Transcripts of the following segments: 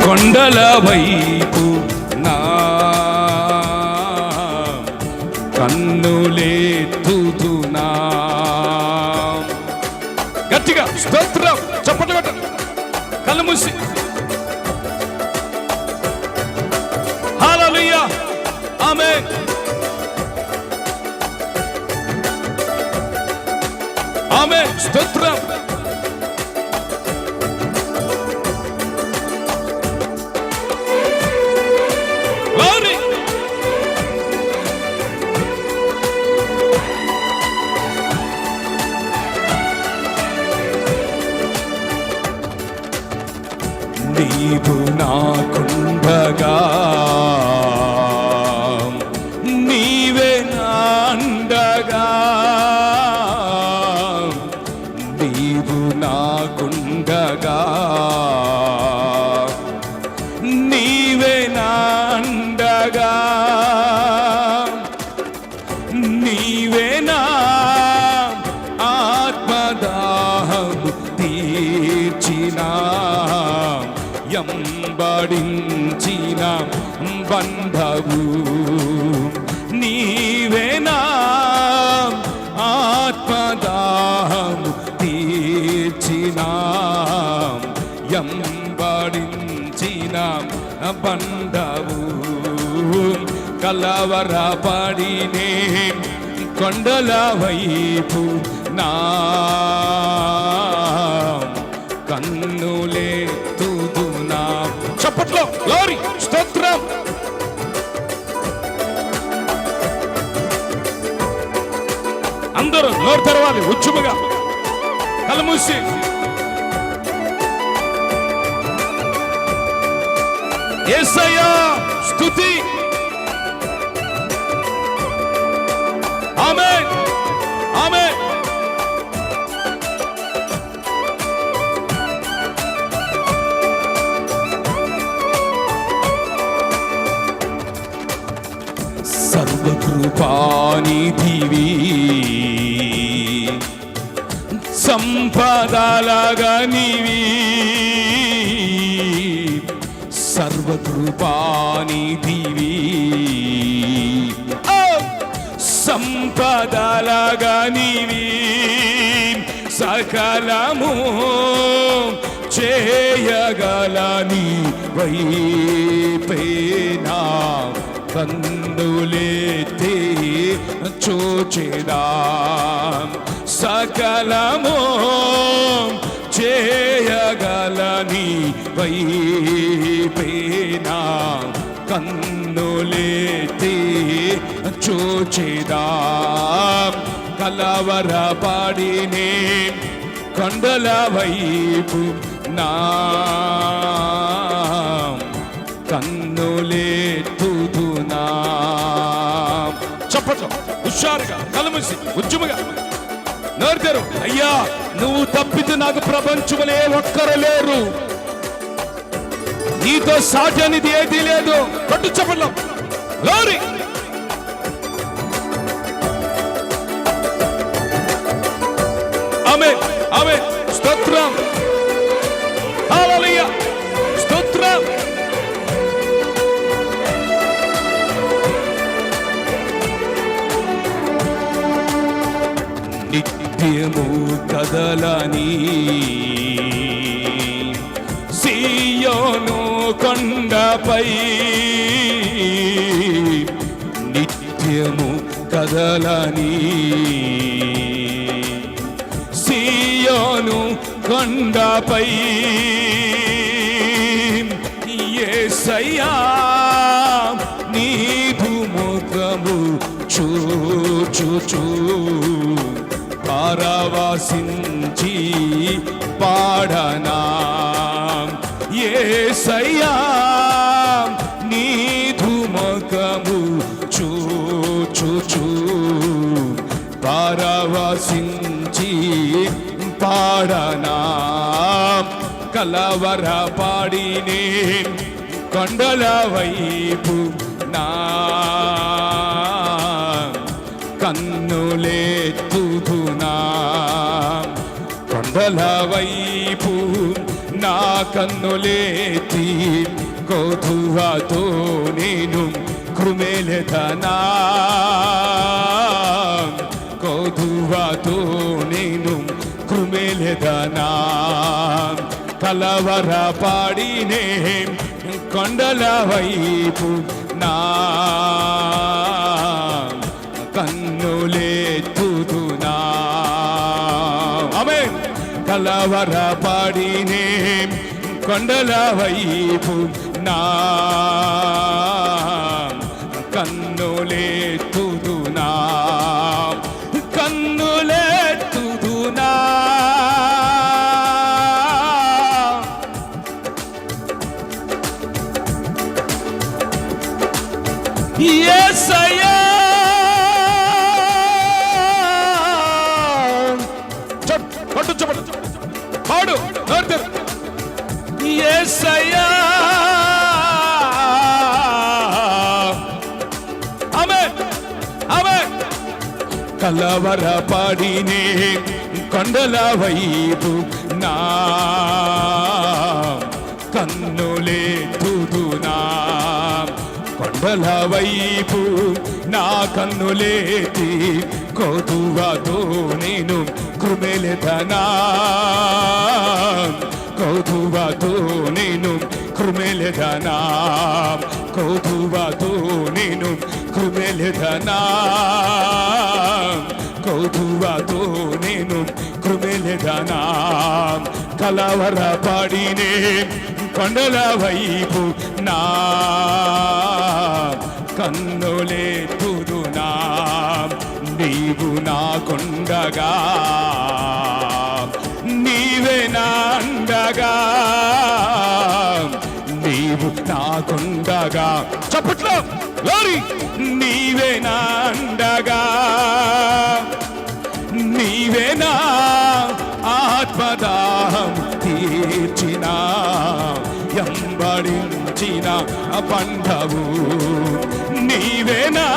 కొండల వైపు నా కన్నులెత్తుతున్నా. గట్టిగా స్తోత్రం చప్పట్లు కొట్టండి, కళ్ళు మూసి. హల్లెలూయా, ఆమేన్. ఆమేన్, స్తోత్రం. గ్లోరీ. నీవు నాకుండగా నీవే నాండగా, నీవు నాకుండగా నీవే నాండగా, నీవే నా ఆత్మదాహము తీర్చిన, ఎంబడించిన బంధవు నీవే నా ఆత్మదాహము తీర్చిన, ఎంబడించిన బంధవు. కలవరపడినే కొండల వైపు నా కన్నులెత్తుతున్నా. చప్పట్లో గ్లోరీ, స్తోత్రం. అందరూ నోరు తెరవాలి ఉచ్చుముగా, కళ్ళు మూసి. యేసయ్యా స్తుతి. ఆమేన్, ఆమేన్. సర్వకృపానిధివి, సంపదలగా నీవి, సర్వకృపానిధివి, సంపదలగా నీవి, సకలము చేయగలని వైపేనా కన్నులెత్తి చూచెదా, సకలము చేయగలని వైపేనా కన్నులెత్తి చూచెదా. కలవరపడినే కొండల వైపు నా కన్నులెత్తుతున్నా. చప్పట్లు హుషారుగా, కళ్ళు మూసి ఉద్యముగా నోరుతారు. అయ్యా, నువ్వు తప్పితే నాకు ప్రపంచంలో ఏ ఒక్కరు లేరు, నీతో సాటి అనేది ఏదీ లేదు. కొట్టు చప్పట్లు, గ్లోరీ. ఆమేన్, ఆమేన్, స్తోత్రం. హల్లెలూయా, స్తోత్రం. నిత్యము కదలని సీయోను కొండపై, నిత్యము కదలని సీయోను కొండపై, యేసయ్యా నీదు ముఖము చూచుచు పరవశించి పాడనా. యేసయ్యా నీదు ముఖము చూచుచు పరవశించి పాడనా. కలవరపడినే కొండల వైపు నా కన్నులెత్తుతున్నా. కొండల వైపు నా కన్నులెత్తి కోధువతో నేను కృమేలెదనా, కోధువతో నేను కృమేలెదనా. కలవరపాడినే కొండల వైపు నా కన్నులెత్తుదునా. ఆమేన్. కలవరపాడినే కొండల వైపు నా కన్నులెత్తుదునా, కన్నులెత్తుదునా. యేసయ్యా పాడు యేసయ్యా. ఆమేన్ ఆమేన్. కలవరపాడినే కొండల వైపు నా కన్నులెత్తుదునా, కొండల వైపు నా కన్నులెత్తి కోధువతో నేను కృమేలెదనా, కోధువతో నేను కృమేలెదనా, కోధువతో నేను కృమేలెదనా, కోధువతో నేను కృమేలెదనా. కలవరపాడినే కొండల వైపు నా కన్నులెత్తుదునా. నీవు నాకుండగా, నీవే నాండగా, నీవు నాకుండగా. చప్పట్లో లోరి. నీవే నాండగా, నీవే నా ఆత్మదాహం తీర్చిన ఎంబడించిన బంధవు. నీవే నా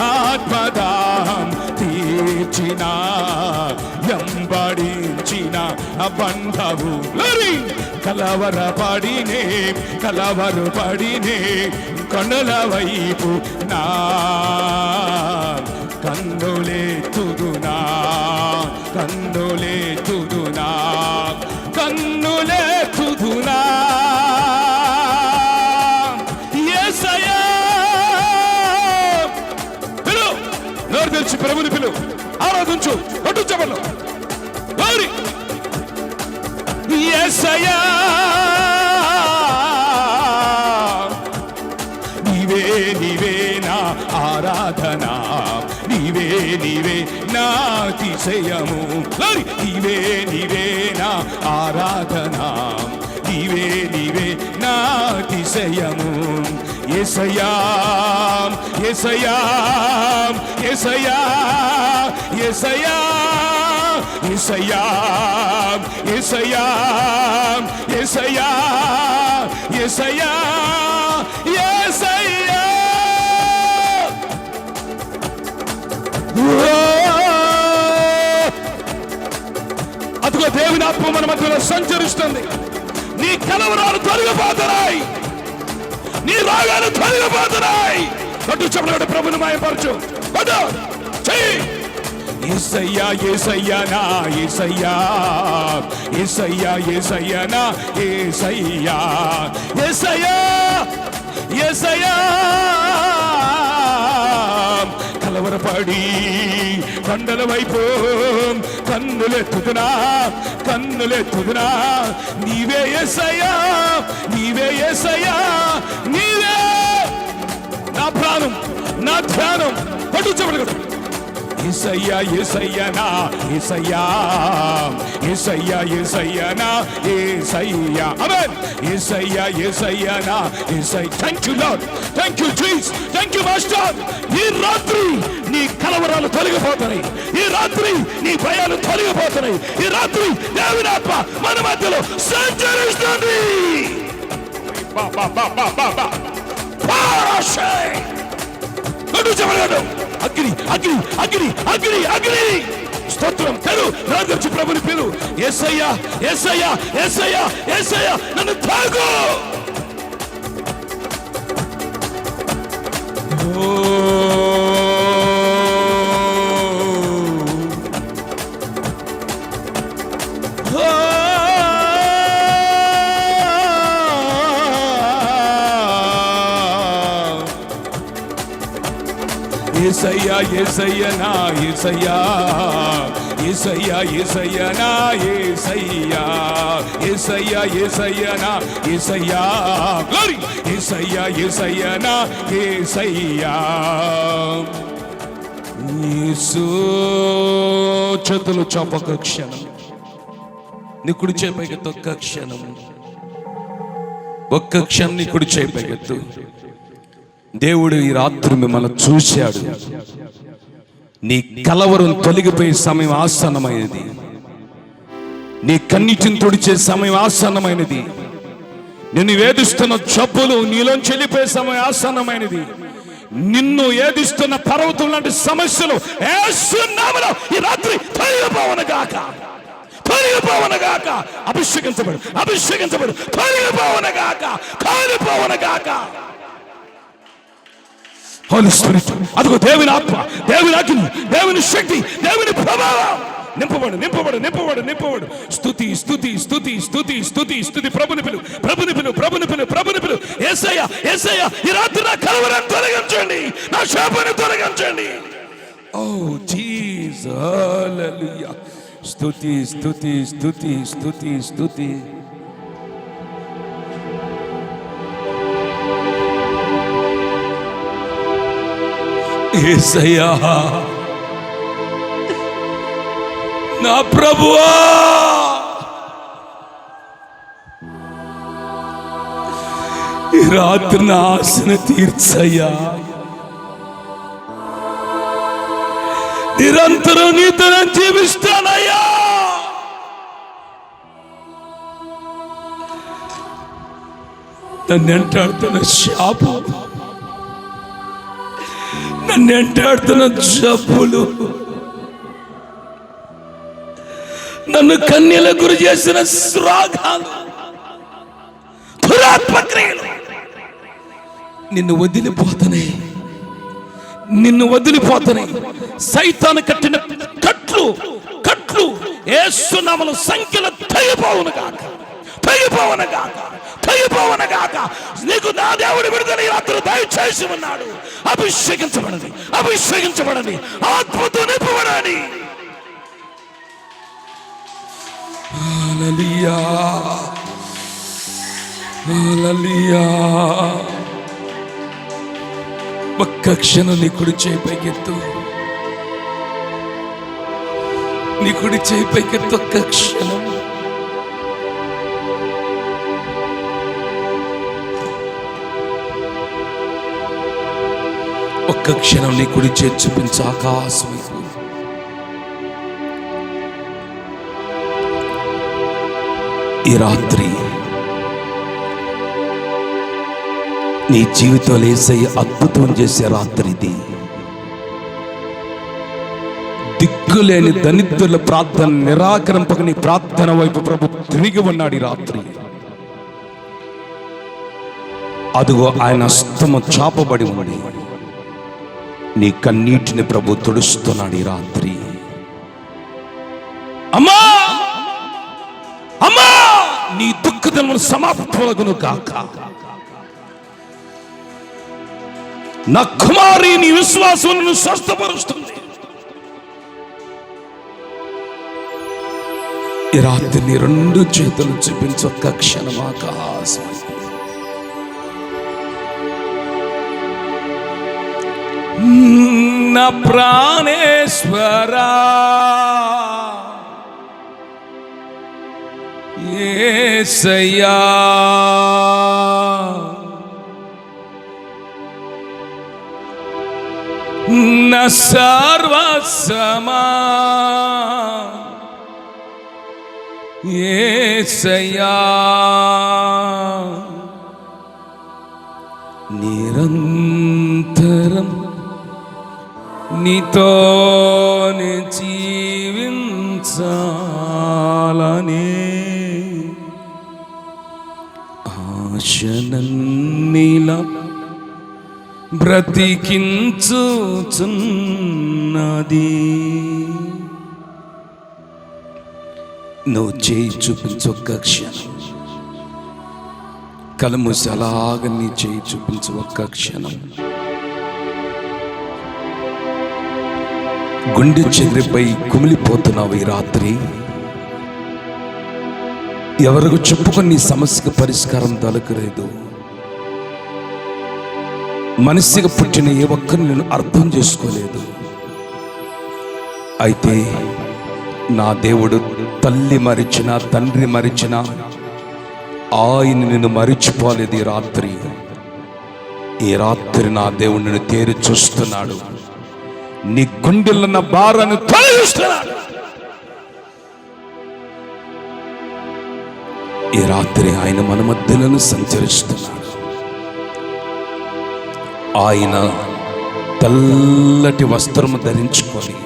ఆత్మదాహం తీర్చిన ఎంబడించిన బంధవు. కలవరపాడినే కలవరపాడినే కొండల వైపు నా కన్నులెత్తుదునా, కన్నులెత్తుదునా, కన్నులెత్తుదునా. యేసయ్యా పిలు, నోరు తెరిచి ప్రభుని పిలు, ఆరాధించు, కొట్టు చెప్పలు. యేసయ్యా నీవే నీవే నా ఆరాధన, నీవే నీవే నా అతిశయము. నీవే నీవే నా ఆరాధన, నీవే నీవే నా అతిశయము. యేసయ్యా యేసయ్యా యేసయ్యా యేసయ్యా యేసయ్యా యేసయ్యా యేసయ్యా యేసయ్యా యేసయ్యా. అదిగో దేవుని ఆత్మ మన మధ్యలో సంచరిస్తుంది. నీ కలవరాలు తొలగిపోతున్నాయి, నీ రాగాలు తొలగిపోతున్నాయి. కట్టు చెప్పడం ప్రభుని మాయపరచు. యేసయ్యా యేసయ్యా నా యేసయ్యా, యేసయ్యా యేసయ్యా నా యేసయ్యా, యేసయ్యా యేసయ్యా. కలవరపడి కొండల వైపు కన్నులెత్తుదునా, కన్నులెత్తుదునా. నీవే యేసయ్యా, నీవే యేసయ్యా, నీవే నా ప్రాణం, నా ధ్యానం. పట్టు చెప్పడు కదా. యేసయ్యా యేసయ్యా నా యేసయ్యా, యేసయ్యా యేసయ్యా నా యేసయ్యా. ఆమేన్. యేసయ్యా యేసయ్యా నా యేసయ్యా. Thank you Lord, thank you Jesus, thank you master. ఈ రాత్రి నీ కలవరాలు తొలగిపోతున్నాయి, ఈ రాత్రి నీ భయాలు తొలగిపోతున్నాయి. ఈ రాత్రి దేవుని ఆత్మ మన మధ్యలో సంచరిస్తుంది. అగ్ని అగ్ని అగ్ని అగ్ని అగ్ని. స్తోత్రం. తెలు రాజు ప్రభుని పిలు. యేసయ్యా యేసయ్యా యేసయ్యా యేసయ్యా నన్ను తాకు. యేసయ్యా యేసయ్యా నా యేసయ్యా, యేసయ్యా యేసయ్యా నా యేసయ్యా, యేసయ్యా యేసయ్యా నా యేసయ్యా, గ్లోరీ, యేసయ్యా యేసయ్యా నా యేసయ్యా. యేసు చేతులు చాపక క్షణం, నీ కుడి చేయి పైకెత్తు, ఒక్క క్షణం, ఒక్క క్షణం నీ కుడి చేయి పైకెత్తు. దేవుడు ఈ రాత్రి మిమ్మల్ని చూశాడు. నీ కలవరం తొలగిపోయే సమయం ఆసన్నమైనది. నీ కన్నీటిని తుడిచే సమయం ఆసన్నమైనది. నిన్ను వేధిస్తున్న జబ్బులు నీలోంచి వెళ్ళిపోయే సమయం ఆసన్నమైనది. నిన్ను ఏదిస్తున్న పర్వతం లాంటి సమస్యలు యేసు నామములో ఈ రాత్రి తొలగిపోవునుగాక, తొలగిపోవునుగాక. అభిషేకించబడు, అభిషేకించబడు, తొలగిపోవునుగాక, తొలగిపోవునుగాక. హోలీ స్పిరిట్, అదిగో దేవుని ఆత్మ, దేవుని అగ్ని, దేవుని శక్తి, దేవుని ప్రభావం నింపబడు, నింపబడు, నింపబడు, నింపబడు. స్తుతి స్తుతి స్తుతి స్తుతి స్తుతి స్తుతి. ప్రభుని పిలు, ప్రభుని పిలు, ప్రభుని పిలు, ప్రభుని పిలు. యేసయ్యా యేసయ్యా ఈ రాత్రి నా కలవరాన్ని తొలగించండి, నా శాపాన్ని తొలగించండి. ఓ జీసస్, హల్లెలూయా. స్తుతి స్తుతి స్తుతి స్తుతి స్తుతి. యేసయ్యా నా ప్రభువా, ఈ రాత్రి నా ఆశను తీర్చయ్యా. నిరంతరం నీతో జీవిస్తానయ్యా. నన్ను ఎంటాడుతున్న శాపం, నన్ను ఎంటాడుతున్న జబ్బులు, నన్ను కన్యల గురి చేసిన శ్రాగాలు, దురాత్మక్రియలు నిన్ను వదిలిపోతున్నాయి, నిన్ను వదిలిపోతున్నాయి. సైతాను కట్టిన కట్లు కట్లు యేసు నామములో సంఖ్యలో తెగిపోవునుగాక, తెగిపోవునుగాక, తెగిపోవునుగాక. నీకు నా దేవుడు విడుదల ఈ రాత్రి దయచేసి ఉన్నాడు. అభిషేకించబడండి, అభిషేకించబడండి, ఆత్మతో నింపబడండి. హల్లెలూయా, హల్లెలూయా. ఒక్క క్షణం నీ కుడి చేయి పైకెత్తు, నీ కుడి చేయి పైకెత్తు. ఒక్క క్షణం, ఒక్క క్షణం నీ కుడి చేయి చూపించు ఆకాశం వైపు. ఈ రాత్రి నీ జీవితంలో యేసయ్య అద్భుతం చేసే రాత్రి ఇది. దిక్కులేని దరిద్రుల ప్రార్థన నిరాకరింపక నీ ప్రార్థన వైపు ప్రభు తిరిగి ఉన్నాడు ఈ రాత్రి. అదిగో ఆయన హస్తము చాపబడి ఉంది. నీ కన్నీటిని ప్రభు తుడుస్తున్నాడు ఈ రాత్రి. అమ్మా అమ్మా, నీ దుఃఖదములు సమాప్తమగును గాక. నా కుమారి నీ విశ్వాసమును స్వస్థపరుస్తుంది. ఈ రాత్రి నీ రెండు చేతులు చూపించి ఒక్క క్షణం ఆకాశం. నా ప్రాణేశ్వరా యేసయ్యా, నా సర్వస్వమా యేసయ్యా, నిరంతరం నీతోనే జీవించాలని ఆశనన్నిలా బ్రతికించుచున్నది. నువ్వు చేయి చూపించు ఒక్క క్షణం. కలముసి అలాగ నీ చేయి చూపించు ఒక్క క్షణం. గుండె చెదిరిపై కుమిలిపోతున్నావు ఈ రాత్రి. ఎవరికి చెప్పుకొని నీ సమస్యకు పరిష్కారం దొరకలేదు. మనిషిగా పుట్టిన ఏ ఒక్కరిని నేను అర్థం చేసుకోలేదు. అయితే నా దేవుడు తల్లి మరిచినా తండ్రి మరిచినా ఆయన నిన్ను మరిచిపోలేదు. ఈ రాత్రి నా దేవుడు నిన్ను తేరి చూస్తున్నాడు. నీ గుండెలున్న భారాన్ని తొలగిస్తున్నాడు. ఈ రాత్రి ఆయన మన మధ్యలను సంచరిస్తున్నాడు. ఆయన తెల్లటి వస్త్రము ధరించుకొని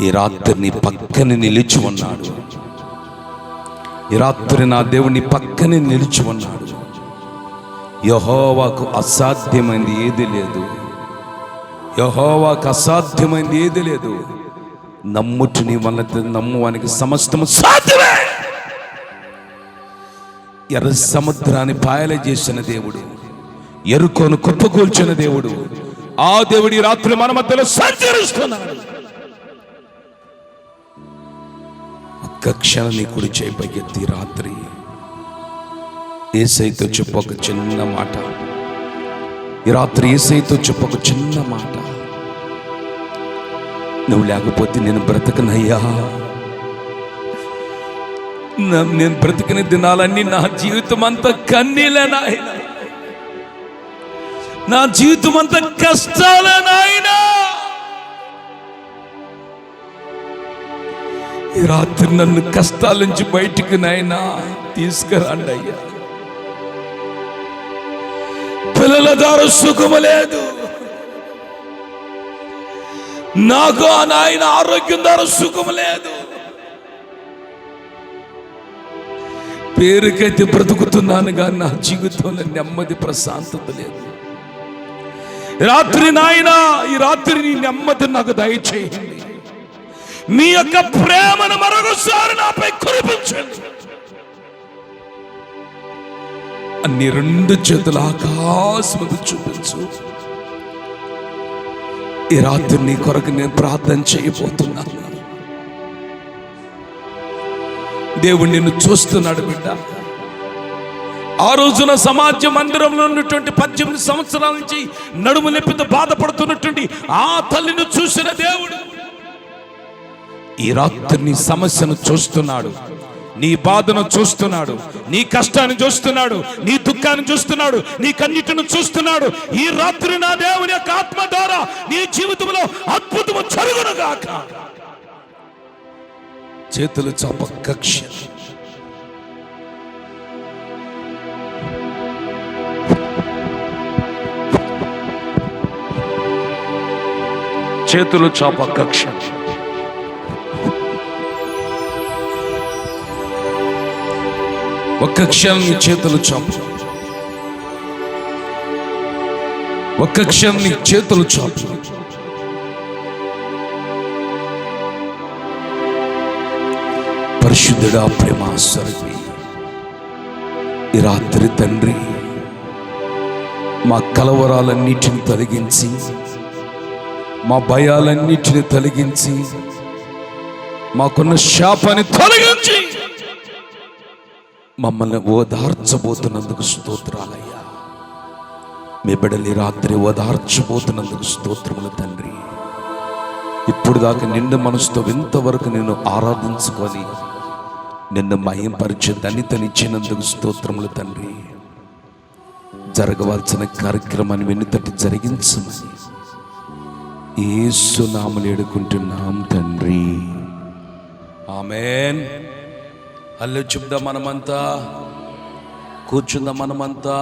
ఈ రాత్రి నీ పక్కన నిలిచి ఉన్నాడు. ఈ రాత్రి నా దేవుని పక్కనే నిలిచి ఉన్నాడు. యెహోవాకు అసాధ్యమైంది ఏది లేదు. యెహోవాకు అసాధ్యమైంది ఏది లేదు. నమ్ముటి నీ వల్ల నమ్మువానికి సమస్తము సాధ్యమే. ఎర్ర సముద్రాన్ని పాయల చేసిన దేవుడు, ఎరుకోను కుప్పకూల్చిన దేవుడు, ఆ దేవుడి రాత్రి మన మధ్యలో సంచరిస్తున్నాడు. ఒక్క క్షణం నీ కుడి చేయి పైకెత్తి రాత్రి యేసయ్యతో చెప్పు ఒక చిన్న మాట. ఈ రాత్రి యేసయ్యతో చెప్పు ఒక చిన్న మాట. నువ్వు లేకపోతే నేను బ్రతకనయ్యా. నేను బ్రతికిన దినాలన్నీ నా జీవితం అంతా కన్నీలే నాయన. నా జీవితం అంతా కష్టాలే నాయన. ఈ రాత్రి నన్ను కష్టాల నుంచి బయటికి నాయనా తీసుకురండి అయ్యా. పిల్లల ద్వారా సుఖము లేదు నాకు, ఆ నాయన ఆరోగ్యం ద్వారా సుఖము లేదు. పేరుకైతే బ్రతుకుతున్నాను కానీ నా జీవితంలో నెమ్మది ప్రశాంతత లేదు. రాత్రి నాయన, ఈ రాత్రి నీ నెమ్మది నాకు దయచేయండి. మీ యొక్క ప్రేమను మరొకసారి నాపై కురిపించండి. అన్ని రెండు చేతుల ఆకాశముకు చూపించు. ఈ రాత్రి నీ కొరకు నేను ప్రార్థన చేయబోతున్నాను. దేవుడు నిన్ను చూస్తున్నాడు బిడ్డ. ఆ రోజున సమాజ మందిరంలో ఉన్నటువంటి 18 సంవత్సరాల నుంచి నడుము నొప్పితో బాధపడుతున్నటువంటి ఆ తల్లిని చూసిన దేవుడు ఈ రాత్రి నీ సమస్యను చూస్తున్నాడు, నీ బాధను చూస్తున్నాడు, నీ కష్టాన్ని చూస్తున్నాడు, నీ దుఃఖాన్ని చూస్తున్నాడు, నీ కన్నిటిని చూస్తున్నాడు. ఈ రాత్రి నా దేవుని యొక్క ఆత్మ ద్వారా నీ జీవితంలో అద్భుతము జరుగునుగాక. చేతులు చాప కక్ష. చేతులు చాప కక్ష. ఒక్క క్షణం నీ చేతులు చాపు. ఒక్క క్షణం నీ చేతులు చాపు. పరిశుద్ధుడా, ప్రేమ స్వరూపి, ఈ రాత్రి తండ్రి మా కలవరాలన్నిటిని తొలగించి, మా భయాలన్నిటిని తొలగించి, మాకున్న శాపాన్ని తొలగించి మమ్మల్ని ఓదార్చబోతున్నందుకు స్తోత్రాలయ్యా. మీ బిడ్డలు రాత్రి ఓదార్చబోతున్నందుకు స్తోత్రములు తండ్రి. ఇప్పుడు దాకా నిండు మనసుతో ఇంతవరకు నేను ఆరాధించుకొని నిన్ను మహింపరిచే ధన్యతనిచ్చినందుకు స్తోత్రములు తండ్రి. జరగవలసిన కార్యక్రమాన్ని వెన్నుతట్టి జరిగించమని యేసు నామములో వేడుకుంటున్నాం తండ్రి. ఆమేన్. హల్లెలూయా. చెప్దాం మనమంతా, కూర్చుందాం మనమంతా.